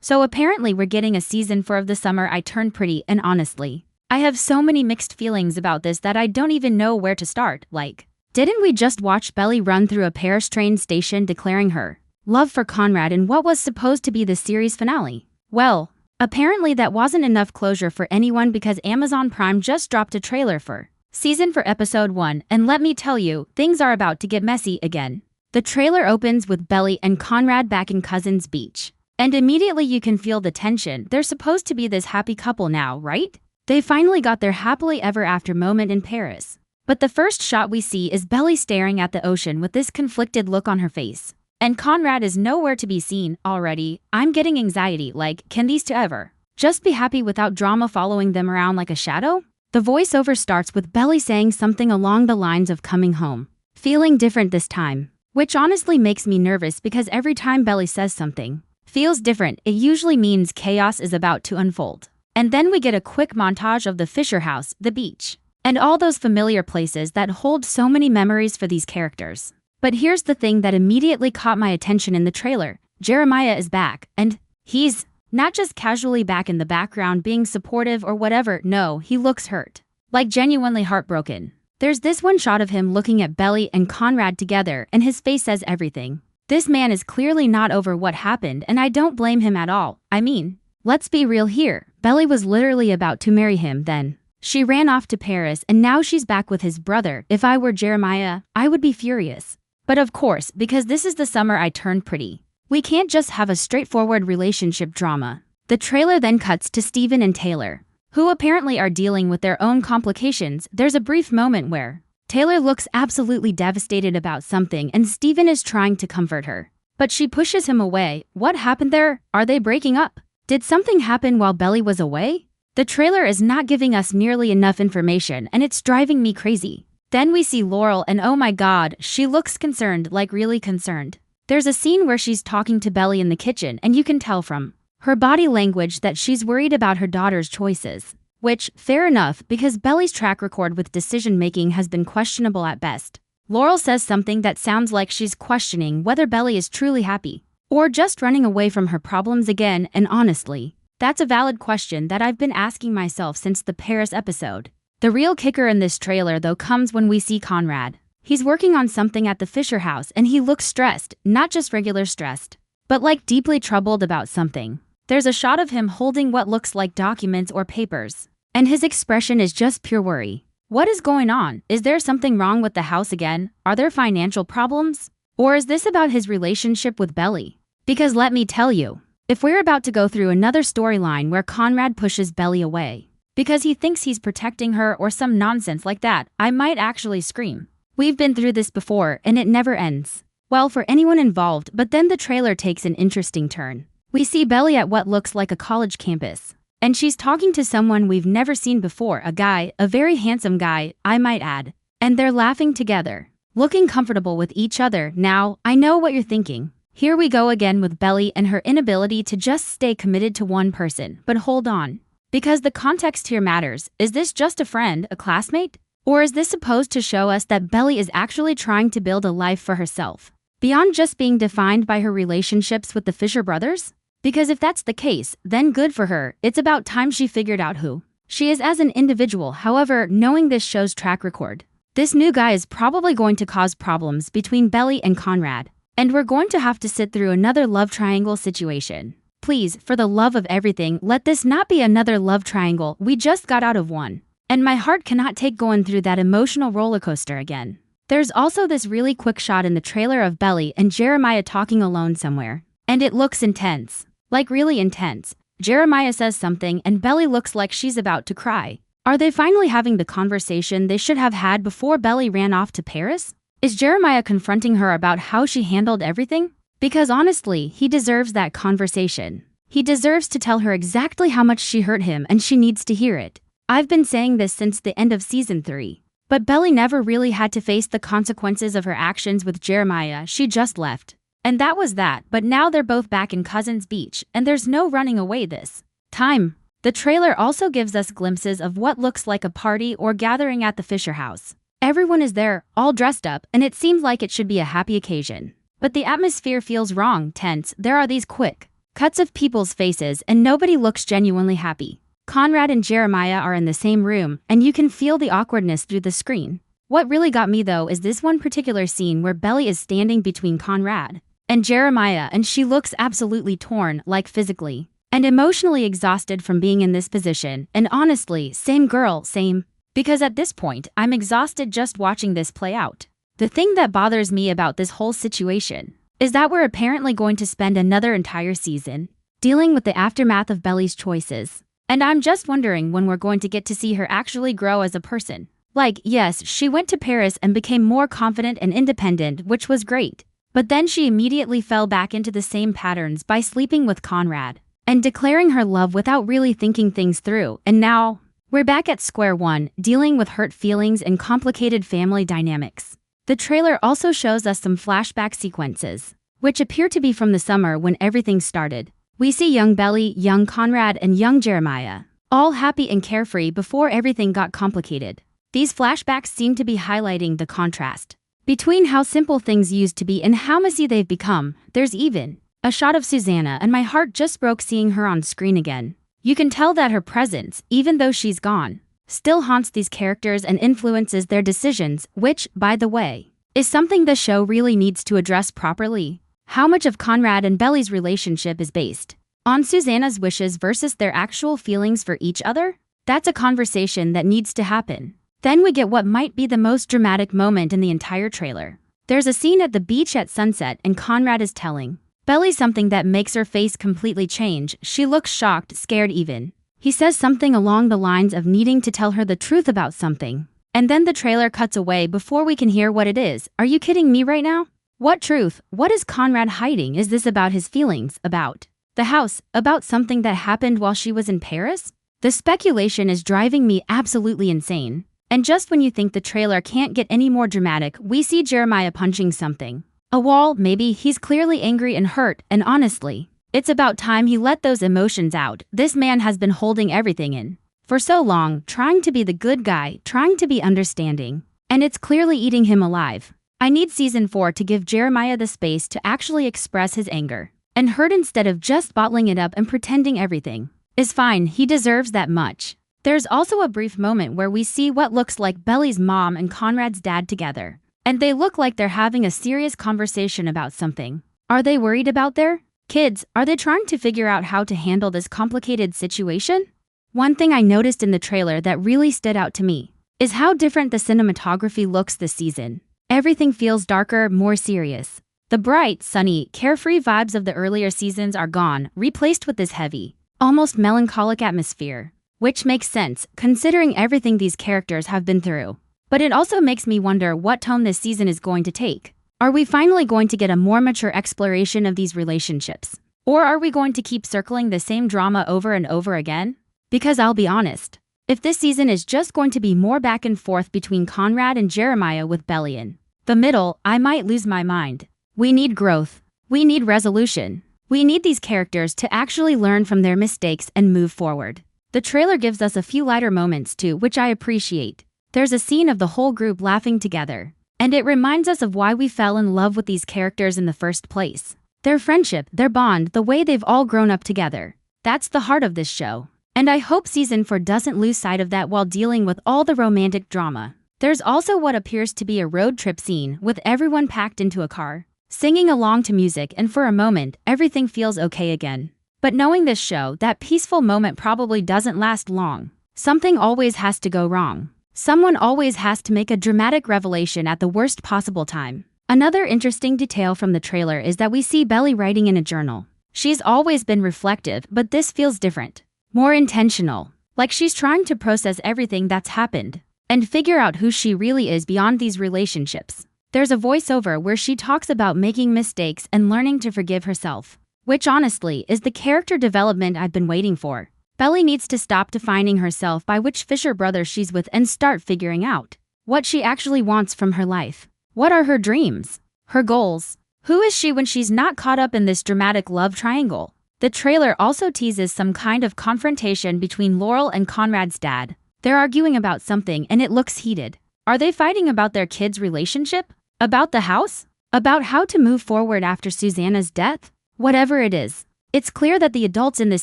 So apparently we're getting a season 4 of The Summer I Turned Pretty, and honestly, I have so many mixed feelings about this that I don't even know where to start. Like, didn't we just watch Belly run through a Paris train station declaring her love for Conrad in what was supposed to be the series finale? Well, apparently that wasn't enough closure for anyone because Amazon Prime just dropped a trailer for season 4 episode 1, and let me tell you, things are about to get messy again. The trailer opens with Belly and Conrad back in Cousins Beach. And immediately you can feel the tension. They're supposed to be this happy couple now, right? They finally got their happily ever after moment in Paris. But the first shot we see is Belly staring at the ocean with this conflicted look on her face. And Conrad is nowhere to be seen. Already, I'm getting anxiety, like, can these two ever just be happy without drama following them around like a shadow? The voiceover starts with Belly saying something along the lines of coming home, feeling different this time. Which honestly makes me nervous because every time Belly says something feels different, it usually means chaos is about to unfold. And then we get a quick montage of the Fisher house, the beach, and all those familiar places that hold so many memories for these characters. But here's the thing that immediately caught my attention in the trailer. Jeremiah is back, and he's not just casually back in the background being supportive or whatever. No, he looks hurt. Like genuinely heartbroken. There's this one shot of him looking at Belly and Conrad together, and his face says everything. This man is clearly not over what happened, and I don't blame him at all. I mean, let's be real here. Belly was literally about to marry him then. She ran off to Paris, and now she's back with his brother. If I were Jeremiah, I would be furious. But of course, because this is The Summer I Turned Pretty, we can't just have a straightforward relationship drama. The trailer then cuts to Steven and Taylor, who apparently are dealing with their own complications. There's a brief moment where Taylor looks absolutely devastated about something and Steven is trying to comfort her. But she pushes him away. What happened there? Are they breaking up? Did something happen while Belly was away? The trailer is not giving us nearly enough information and it's driving me crazy. Then we see Laurel and oh my god, she looks concerned, like really concerned. There's a scene where she's talking to Belly in the kitchen and you can tell from her body language that she's worried about her daughter's choices. Which, fair enough, because Belly's track record with decision-making has been questionable at best. Laurel says something that sounds like she's questioning whether Belly is truly happy, or just running away from her problems again, and honestly, that's a valid question that I've been asking myself since the Paris episode. The real kicker in this trailer though comes when we see Conrad. He's working on something at the Fisher house and he looks stressed, not just regular stressed, but like deeply troubled about something. There's a shot of him holding what looks like documents or papers. And his expression is just pure worry. What is going on? Is there something wrong with the house again? Are there financial problems? Or is this about his relationship with Belly? Because let me tell you, if we're about to go through another storyline where Conrad pushes Belly away because he thinks he's protecting her or some nonsense like that, I might actually scream. We've been through this before and it never ends. Well, for anyone involved, but then the trailer takes an interesting turn. We see Belly at what looks like a college campus. And she's talking to someone we've never seen before, a guy, a very handsome guy, I might add. And they're laughing together, looking comfortable with each other. Now, I know what you're thinking. Here we go again with Belly and her inability to just stay committed to one person. But hold on. Because the context here matters. Is this just a friend, a classmate? Or is this supposed to show us that Belly is actually trying to build a life for herself, beyond just being defined by her relationships with the Fisher brothers? Because if that's the case, then good for her. It's about time she figured out who she is as an individual. However, knowing this show's track record, this new guy is probably going to cause problems between Belly and Conrad. And we're going to have to sit through another love triangle situation. Please, for the love of everything, let this not be another love triangle. We just got out of one. And my heart cannot take going through that emotional roller coaster again. There's also this really quick shot in the trailer of Belly and Jeremiah talking alone somewhere. And it looks intense. Like really intense. Jeremiah says something and Belly looks like she's about to cry. Are they finally having the conversation they should have had before Belly ran off to Paris? Is Jeremiah confronting her about how she handled everything? Because honestly, he deserves that conversation. He deserves to tell her exactly how much she hurt him and she needs to hear it. I've been saying this since the end of season 3. But Belly never really had to face the consequences of her actions with Jeremiah. She just left. And that was that, but now they're both back in Cousins Beach, and there's no running away this time. The trailer also gives us glimpses of what looks like a party or gathering at the Fisher house. Everyone is there, all dressed up, and it seems like it should be a happy occasion. But the atmosphere feels wrong, tense. There are these quick Cuts of people's faces and nobody looks genuinely happy. Conrad and Jeremiah are in the same room, and you can feel the awkwardness through the screen. What really got me though is this one particular scene where Belly is standing between Conrad and Jeremiah, and she looks absolutely torn, like physically and emotionally exhausted from being in this position. And honestly, same girl, same. Because at this point, I'm exhausted just watching this play out. The thing that bothers me about this whole situation is that we're apparently going to spend another entire season dealing with the aftermath of Belly's choices. And I'm just wondering when we're going to get to see her actually grow as a person. Like, yes, she went to Paris and became more confident and independent, which was great. But then she immediately fell back into the same patterns by sleeping with Conrad and declaring her love without really thinking things through. And now, we're back at square one, dealing with hurt feelings and complicated family dynamics. The trailer also shows us some flashback sequences, which appear to be from the summer when everything started. We see young Belly, young Conrad, and young Jeremiah, all happy and carefree before everything got complicated. These flashbacks seem to be highlighting the contrast between how simple things used to be and how messy they've become. There's even a shot of Susanna, and my heart just broke seeing her on screen again. You can tell that her presence, even though she's gone, still haunts these characters and influences their decisions, which, by the way, is something the show really needs to address properly. How much of Conrad and Belly's relationship is based on Susanna's wishes versus their actual feelings for each other? That's a conversation that needs to happen. Then we get what might be the most dramatic moment in the entire trailer. There's a scene at the beach at sunset, and Conrad is telling Belly something that makes her face completely change. She looks shocked, scared even. He says something along the lines of needing to tell her the truth about something. And then the trailer cuts away before we can hear what it is. Are you kidding me right now? What truth? What is Conrad hiding? Is this about his feelings, about the house, about something that happened while she was in Paris? The speculation is driving me absolutely insane. And just when you think the trailer can't get any more dramatic, we see Jeremiah punching something. A wall, maybe. He's clearly angry and hurt, and honestly, it's about time he let those emotions out. This man has been holding everything in for so long, trying to be the good guy, trying to be understanding, and it's clearly eating him alive. I need season 4 to give Jeremiah the space to actually express his anger and hurt instead of just bottling it up and pretending everything is fine. He deserves that much. There's also a brief moment where we see what looks like Belly's mom and Conrad's dad together, and they look like they're having a serious conversation about something. Are they worried about their kids? Are they trying to figure out how to handle this complicated situation? One thing I noticed in the trailer that really stood out to me is how different the cinematography looks this season. Everything feels darker, more serious. The bright, sunny, carefree vibes of the earlier seasons are gone, replaced with this heavy, almost melancholic atmosphere. Which makes sense, considering everything these characters have been through. But it also makes me wonder what tone this season is going to take. Are we finally going to get a more mature exploration of these relationships? Or are we going to keep circling the same drama over and over again? Because I'll be honest, if this season is just going to be more back and forth between Conrad and Jeremiah with Belly in the middle, I might lose my mind. We need growth. We need resolution. We need these characters to actually learn from their mistakes and move forward. The trailer gives us a few lighter moments too, which I appreciate. There's a scene of the whole group laughing together, and it reminds us of why we fell in love with these characters in the first place. Their friendship, their bond, the way they've all grown up together. That's the heart of this show. And I hope season 4 doesn't lose sight of that while dealing with all the romantic drama. There's also what appears to be a road trip scene with everyone packed into a car, singing along to music, and for a moment, everything feels okay again. But knowing this show, that peaceful moment probably doesn't last long. Something always has to go wrong. Someone always has to make a dramatic revelation at the worst possible time. Another interesting detail from the trailer is that we see Belly writing in a journal. She's always been reflective, but this feels different. More intentional. Like she's trying to process everything that's happened and figure out who she really is beyond these relationships. There's a voiceover where she talks about making mistakes and learning to forgive herself. Which honestly is the character development I've been waiting for. Belly needs to stop defining herself by which Fisher brother she's with and start figuring out what she actually wants from her life. What are her dreams? Her goals? Who is she when she's not caught up in this dramatic love triangle? The trailer also teases some kind of confrontation between Laurel and Conrad's dad. They're arguing about something and it looks heated. Are they fighting about their kids' relationship? About the house? About how to move forward after Susanna's death? Whatever it is, It's clear that the adults in this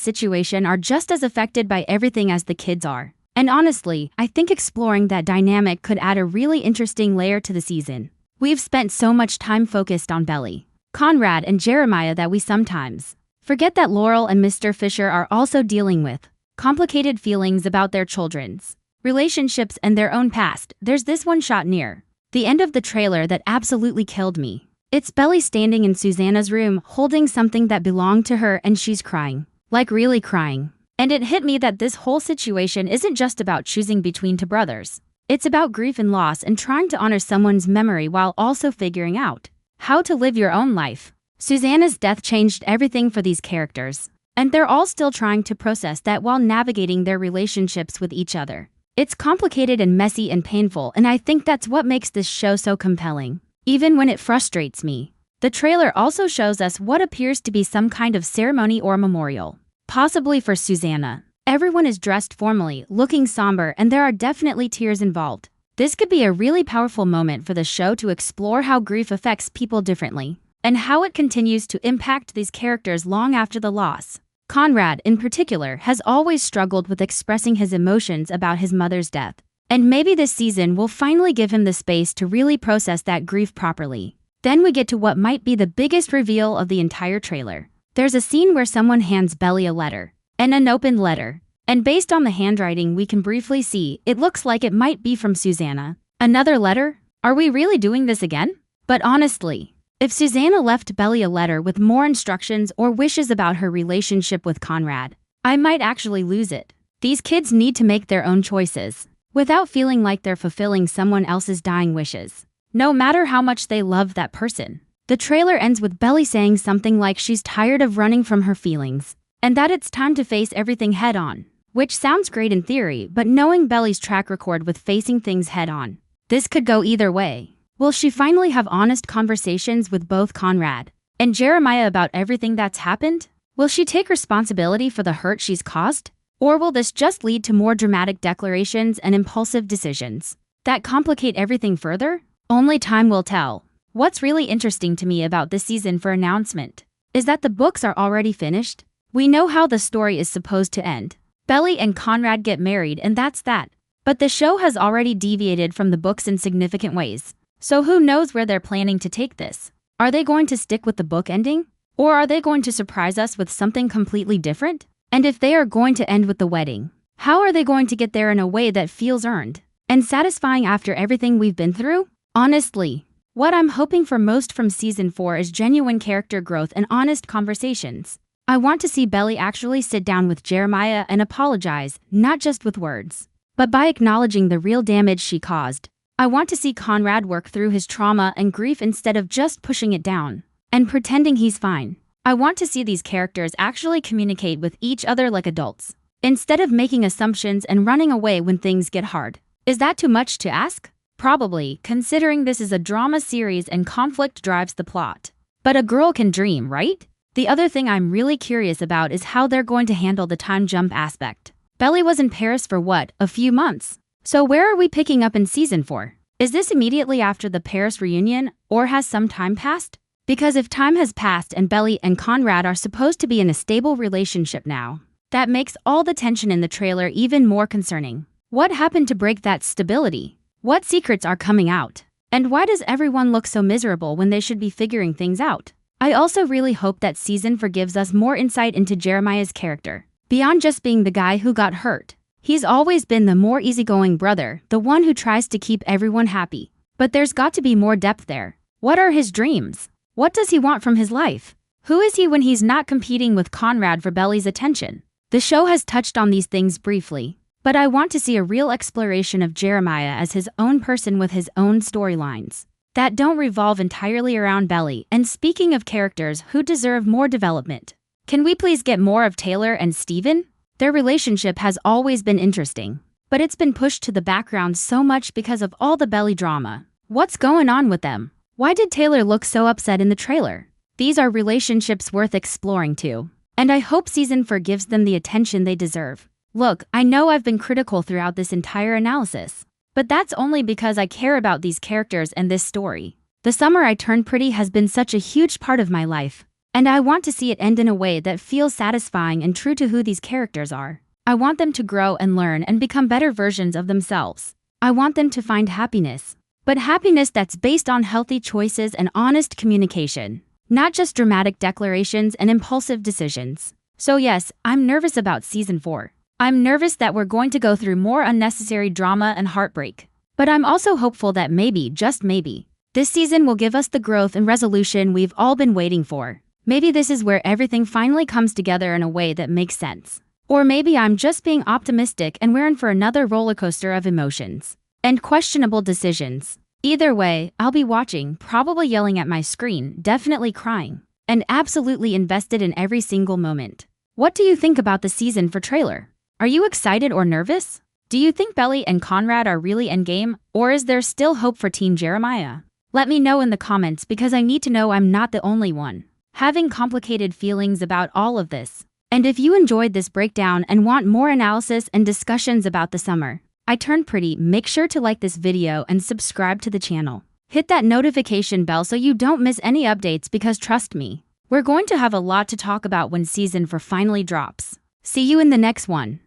situation are just as affected by everything as the kids are. And honestly, I think exploring that dynamic could add a really interesting layer to the season. We've spent so much time focused on Belly, Conrad, and Jeremiah that we sometimes forget that Laurel and Mr. Fisher are also dealing with complicated feelings about their children's relationships and their own past. There's this one shot near the end of the trailer that absolutely killed me. It's Belly standing in Susanna's room holding something that belonged to her, and she's crying. Like really crying. And it hit me that this whole situation isn't just about choosing between two brothers. It's about grief and loss and trying to honor someone's memory while also figuring out how to live your own life. Susanna's death changed everything for these characters, and they're all still trying to process that while navigating their relationships with each other. It's complicated and messy and painful, and I think that's what makes this show so compelling. Even when it frustrates me. The trailer also shows us what appears to be some kind of ceremony or memorial, possibly for Susanna. Everyone is dressed formally, looking somber, and there are definitely tears involved. This could be a really powerful moment for the show to explore how grief affects people differently, and how it continues to impact these characters long after the loss. Conrad, in particular, has always struggled with expressing his emotions about his mother's death. And maybe this season will finally give him the space to really process that grief properly. Then we get to what might be the biggest reveal of the entire trailer. There's a scene where someone hands Belly a letter, an unopened letter. And based on the handwriting we can briefly see, it looks like it might be from Susanna. Another letter? Are we really doing this again? But honestly, if Susanna left Belly a letter with more instructions or wishes about her relationship with Conrad, I might actually lose it. These kids need to make their own choices, without feeling like they're fulfilling someone else's dying wishes, no matter how much they love that person. The trailer ends with Belly saying something like she's tired of running from her feelings, and that it's time to face everything head on, which sounds great in theory, but knowing Belly's track record with facing things head on, this could go either way. Will she finally have honest conversations with both Conrad and Jeremiah about everything that's happened? Will she take responsibility for the hurt she's caused? Or will this just lead to more dramatic declarations and impulsive decisions that complicate everything further? Only time will tell. What's really interesting to me about this season for announcement is that the books are already finished. We know how the story is supposed to end. Belly and Conrad get married, and that's that. But the show has already deviated from the books in significant ways. So who knows where they're planning to take this? Are they going to stick with the book ending? Or are they going to surprise us with something completely different? And if they are going to end with the wedding, how are they going to get there in a way that feels earned and satisfying after everything we've been through? Honestly, what I'm hoping for most from season 4 is genuine character growth and honest conversations. I want to see Belly actually sit down with Jeremiah and apologize, not just with words, but by acknowledging the real damage she caused. I want to see Conrad work through his trauma and grief instead of just pushing it down and pretending he's fine. I want to see these characters actually communicate with each other like adults, instead of making assumptions and running away when things get hard. Is that too much to ask? Probably, considering this is a drama series and conflict drives the plot. But a girl can dream, right? The other thing I'm really curious about is how they're going to handle the time jump aspect. Belly was in Paris for what, a few months? So where are we picking up in season 4? Is this immediately after the Paris reunion, or has some time passed? Because if time has passed and Belly and Conrad are supposed to be in a stable relationship now, that makes all the tension in the trailer even more concerning. What happened to break that stability? What secrets are coming out? And why does everyone look so miserable when they should be figuring things out? I also really hope that season 4 gives us more insight into Jeremiah's character. Beyond just being the guy who got hurt, he's always been the more easygoing brother, the one who tries to keep everyone happy. But there's got to be more depth there. What are his dreams? What does he want from his life? Who is he when he's not competing with Conrad for Belly's attention? The show has touched on these things briefly, but I want to see a real exploration of Jeremiah as his own person with his own storylines that don't revolve entirely around Belly. And speaking of characters who deserve more development, can we please get more of Taylor and Steven? Their relationship has always been interesting, but it's been pushed to the background so much because of all the Belly drama. What's going on with them? Why did Taylor look so upset in the trailer? These are relationships worth exploring too, and I hope season 4 gives them the attention they deserve. Look, I know I've been critical throughout this entire analysis, but that's only because I care about these characters and this story. The summer I turned pretty has been such a huge part of my life. And I want to see it end in a way that feels satisfying and true to who these characters are. I want them to grow and learn and become better versions of themselves. I want them to find happiness. But happiness that's based on healthy choices and honest communication, not just dramatic declarations and impulsive decisions. So yes, I'm nervous about season 4. I'm nervous that we're going to go through more unnecessary drama and heartbreak. But I'm also hopeful that maybe, just maybe, this season will give us the growth and resolution we've all been waiting for. Maybe this is where everything finally comes together in a way that makes sense. Or maybe I'm just being optimistic and we're in for another roller coaster of emotions and questionable decisions. Either way, I'll be watching, probably yelling at my screen, definitely crying, and absolutely invested in every single moment. What do you think about the season 4 trailer? Are you excited or nervous? Do you think Belly and Conrad are really endgame, or is there still hope for Team Jeremiah? Let me know in the comments because I need to know I'm not the only one having complicated feelings about all of this. And if you enjoyed this breakdown and want more analysis and discussions about the summer I Turned Pretty, make sure to like this video and subscribe to the channel. Hit that notification bell so you don't miss any updates because trust me, we're going to have a lot to talk about when season 4 finally drops. See you in the next one.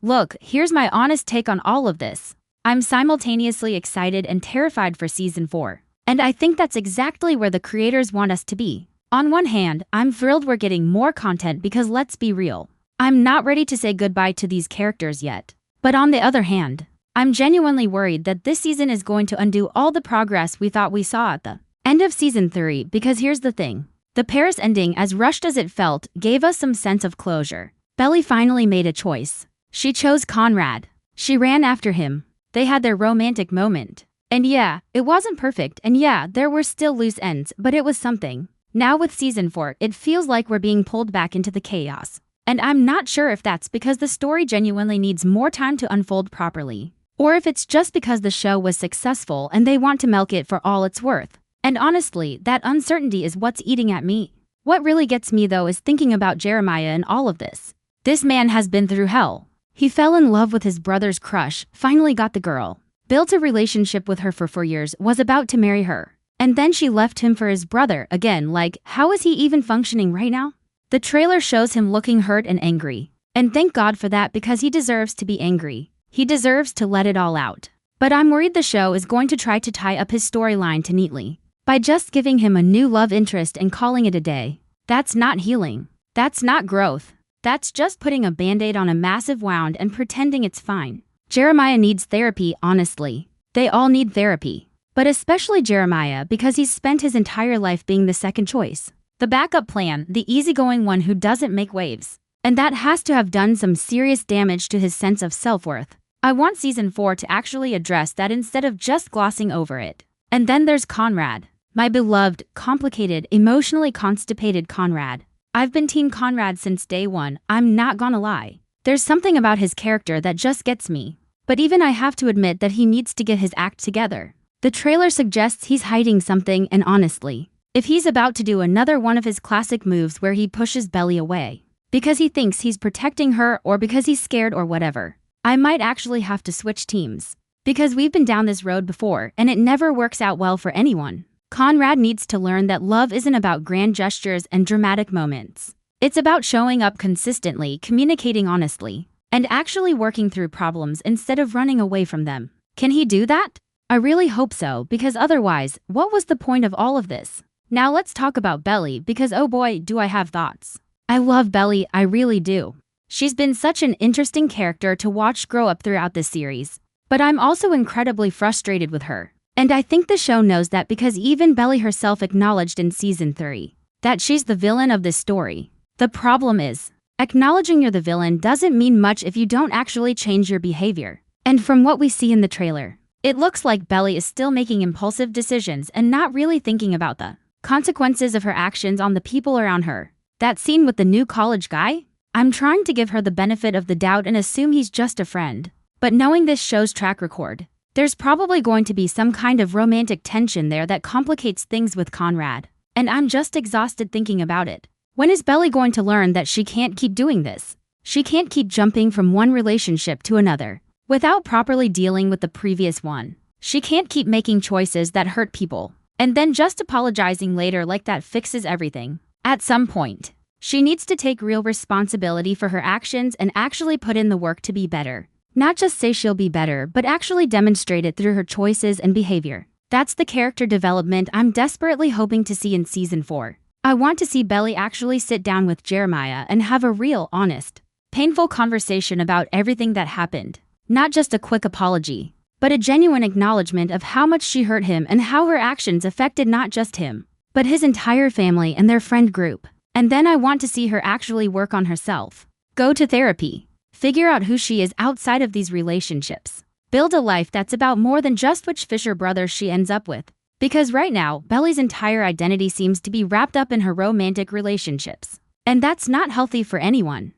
Look, here's my honest take on all of this. I'm simultaneously excited and terrified for season 4. And I think that's exactly where the creators want us to be. On one hand, I'm thrilled we're getting more content because let's be real, I'm not ready to say goodbye to these characters yet. But on the other hand, I'm genuinely worried that this season is going to undo all the progress we thought we saw at the end of season 3 because here's the thing. The Paris ending, as rushed as it felt, gave us some sense of closure. Belly finally made a choice. She chose Conrad. She ran after him. They had their romantic moment. And yeah, it wasn't perfect, and yeah, there were still loose ends, but it was something. Now with season 4, it feels like we're being pulled back into the chaos. And I'm not sure if that's because the story genuinely needs more time to unfold properly, or if it's just because the show was successful and they want to milk it for all it's worth. And honestly, that uncertainty is what's eating at me. What really gets me though is thinking about Jeremiah in all of this. This man has been through hell. He fell in love with his brother's crush, finally got the girl, built a relationship with her for 4 years, was about to marry her. And then she left him for his brother again. Like, how is he even functioning right now? The trailer shows him looking hurt and angry. And thank God for that because he deserves to be angry. He deserves to let it all out. But I'm worried the show is going to try to tie up his storyline too neatly by just giving him a new love interest and calling it a day. That's not healing. That's not growth. That's just putting a band-aid on a massive wound and pretending it's fine. Jeremiah needs therapy, honestly. They all need therapy. But especially Jeremiah because he's spent his entire life being the second choice. The backup plan, the easygoing one who doesn't make waves. And that has to have done some serious damage to his sense of self-worth. I want season 4 to actually address that instead of just glossing over it. And then there's Conrad. My beloved, complicated, emotionally constipated Conrad. I've been Team Conrad since day one, I'm not gonna lie. There's something about his character that just gets me. But even I have to admit that he needs to get his act together. The trailer suggests he's hiding something, and honestly, if he's about to do another one of his classic moves where he pushes Belly away because he thinks he's protecting her or because he's scared or whatever, I might actually have to switch teams. Because we've been down this road before and it never works out well for anyone. Conrad needs to learn that love isn't about grand gestures and dramatic moments. It's about showing up consistently, communicating honestly, and actually working through problems instead of running away from them. Can he do that? I really hope so, because otherwise, what was the point of all of this? Now let's talk about Belly because oh boy, do I have thoughts. I love Belly, I really do. She's been such an interesting character to watch grow up throughout this series. But I'm also incredibly frustrated with her. And I think the show knows that because even Belly herself acknowledged in season 3 that she's the villain of this story. The problem is, acknowledging you're the villain doesn't mean much if you don't actually change your behavior. And from what we see in the trailer, it looks like Belly is still making impulsive decisions and not really thinking about the consequences of her actions on the people around her. That scene with the new college guy? I'm trying to give her the benefit of the doubt and assume he's just a friend. But knowing this show's track record, there's probably going to be some kind of romantic tension there that complicates things with Conrad. And I'm just exhausted thinking about it. When is Belly going to learn that she can't keep doing this? She can't keep jumping from one relationship to another without properly dealing with the previous one. She can't keep making choices that hurt people and then just apologizing later like that fixes everything. At some point, she needs to take real responsibility for her actions and actually put in the work to be better. Not just say she'll be better, but actually demonstrate it through her choices and behavior. That's the character development I'm desperately hoping to see in season 4. I want to see Belly actually sit down with Jeremiah and have a real, honest, painful conversation about everything that happened. Not just a quick apology, but a genuine acknowledgement of how much she hurt him and how her actions affected not just him, but his entire family and their friend group. And then I want to see her actually work on herself. Go to therapy. Figure out who she is outside of these relationships. Build a life that's about more than just which Fisher brothers she ends up with. Because right now, Belly's entire identity seems to be wrapped up in her romantic relationships. And that's not healthy for anyone.